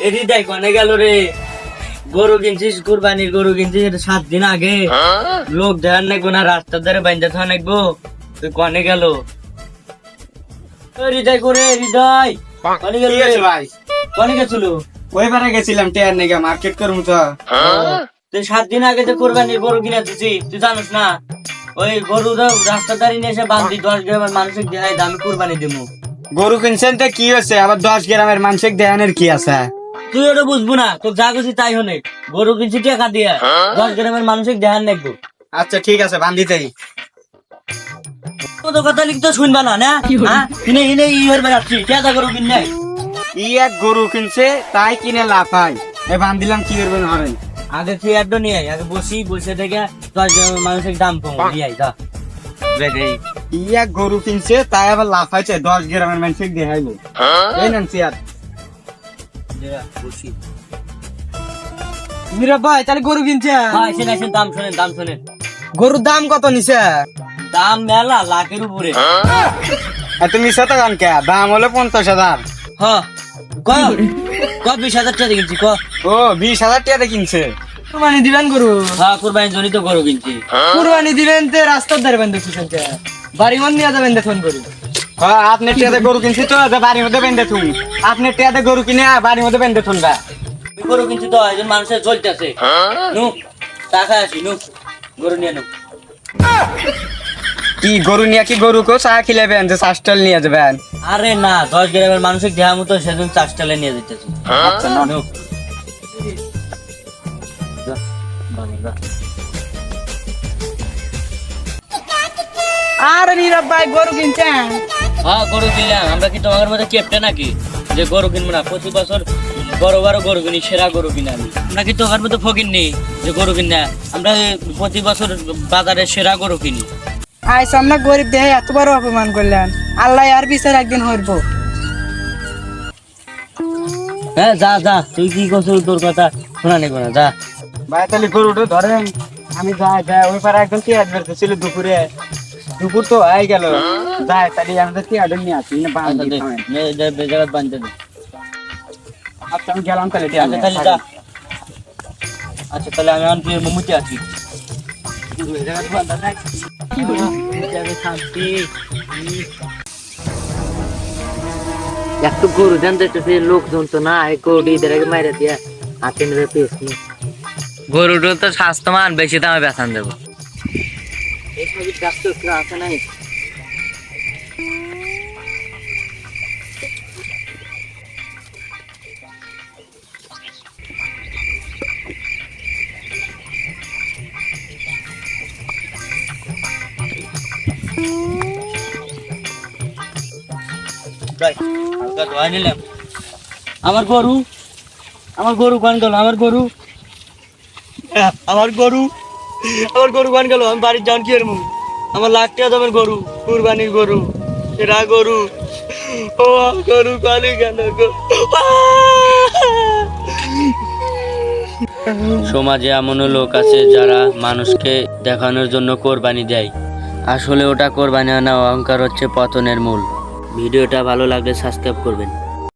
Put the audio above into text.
এটি কনে গেল রে? গরু কিনছিস, কুরবানির গরু কিনছিস 7 দিন আগে, লোক দেখার নাকবো না, রাস্তার ধারে বাইন্দা থাকা নাকবো, তুই কনে গেল? হৃদয় করে হৃদয় কনে গেল রে? ভাই কনে গেছিল? ওই পারে গেছিলাম টেয়ার নেগা মার্কেট করবো তো। তুই 7 দিন আগে যে কুরবানির গরু কিনে দিছি, তুই জানিস না? ওই গরু রাস্তার ধারে নিয়ে এসে বান্ধি 10 গ্রামের মানুষের দেখাই দামে কুরবানি দিব। গরু কিনছেন তো কি হয়েছে, আবার 10 গ্রামের মানুষের দেয়ানের কি আছে? তুই ওটা বুঝবো না, তোর যা খুশি তাই হনে। গরু কিনছি টাকা দিয়া, 10 গ্রামের মানুষের দেখান নাকবো। আচ্ছা ঠিক আছে, বান্ধিতেই। কত কথা লিখতে শুনবা না না? হ্যাঁ কিনে কিনে ইয়ের বেড়াচ্ছি কেদা গরু কিনে। ই এক গরু কিনছে তাই কিনে লাভ হয়, এ বান্ধিলাম কি করবেন হরেন। আগে তুই একটা নিয়ে আয়, আগে বসে থেকে 10 গ্রামের মানুষের দাম কম দিয়ে আয়, যা ই এক গরু কিনছে তাই আবার লাভ হয়েছে, 10 গ্রামের মানুষের দেখাইবো। এই নেন চেয়ার। বসি। মিরা ভাই তাহলে গরু কিনছে, আসেন আসেন, দাম শোনেন দাম শোনেন। গরুর দাম কত নিছে? দাম মেলা লাখের উপরে। এত নিছে তো গান কে? দাম হলো 50,000। হ ক 20,000 টাকা কিনছি ক। ও 20,000 টাকা কিনছে। কুরবানি দিবেন গরু? হ্যাঁ কুরবানির জন্যই তো গরু কিনছি। কুরবানি দিবেন তে রাস্তার ধারে বেঁধে খুঁজছেন কে? বাড়ি মন নিয়ে যাবেন দেখুন গরু। হ্যাঁ আপনি টেয়াতে গরু কিনছি তো, বাড়ির মধ্যে বেঁধে থুন। আপনি টেয়াতে গরু কিনে বাড়ির মধ্যে বেঁধে থুন। তুই গরু কিনছি তো একজন মানুষের চলতেছে, নু টাকা আসি, নু গরু নিয়ে নু। কি গরু নিয়ে কি গরু কো চা খিলাবেন যে চাষটাল নিয়ে যাবেন? আরে না, 10 গ্রামের মানুষের দেহা মতো সেদিন চাষটালে নিয়ে যেতেছি। আচ্ছা না নু। যা, ভালো, যা। আর নীরব ভাই গরু কিনছেন? হ্যাঁ গরু কিনলাম। আমরা কি তোমার মধ্যে কেপটে নাকি যে গরু কিনবো না? প্রতি বছর বড় বড় গরু কিনি, সেরা গরু কিনে আনি। আমরা কি তোমার মধ্যে ফকির নেই যে গরু কিনে? আমরা প্রতি বছর বাজারে সেরা গরু কিনি। আজ আমরা গরিব দেহে এত বড় অপমান করলেন, আল্লাহ আর বিচার একদিন হইব। হ্যাঁ যা যা, তুই কি করছিস? তোর কথা শোনা নেই না, যা। ভাই তাহলে গরুটা ধরেন, আমি যাই ওই পারে একদম টিয়ার বেরতেছিল দুপুরে। দুপুর তো হয়ে গেল, যাই তাহলে আমাদের টিয়ার নিয়ে আসি না বাঁধি খাবেন। জায়গা বাঁধতে দে। আচ্ছা আমি গেলাম তাহলে টিয়ার আচ্ছা তাহলে যা। আচ্ছা তাহলে আমি এখন তুই মুমুতে আছি। একটু গরু জানতে লোকজন তো না, গরু এদের মাইরে দিয়া হাতে নেবে পেস। গরুটা তো স্বাস্থ্যমান, বেশি দামে বেচান দেবো। আছে নাই? আমার গরু, আমার গরু কান গেল, আমার গরু, আমার গরু, আমার গরু কান গেল। আমি বাড়ির যান কি এর মুখ? আমার লাখ টাকা দামের গরু, কুরবানির গরু, এরা গরু, ও গরু কানে গেল গো। সমাজে এমনও লোক আছে যারা মানুষকে দেখানোর জন্য কোরবানি দেয়, আসলে ওটা কোরবানি না, অহংকার হচ্ছে পতনের মূল। ভিডিওটা ভালো লাগলে সাবস্ক্রাইব করবেন।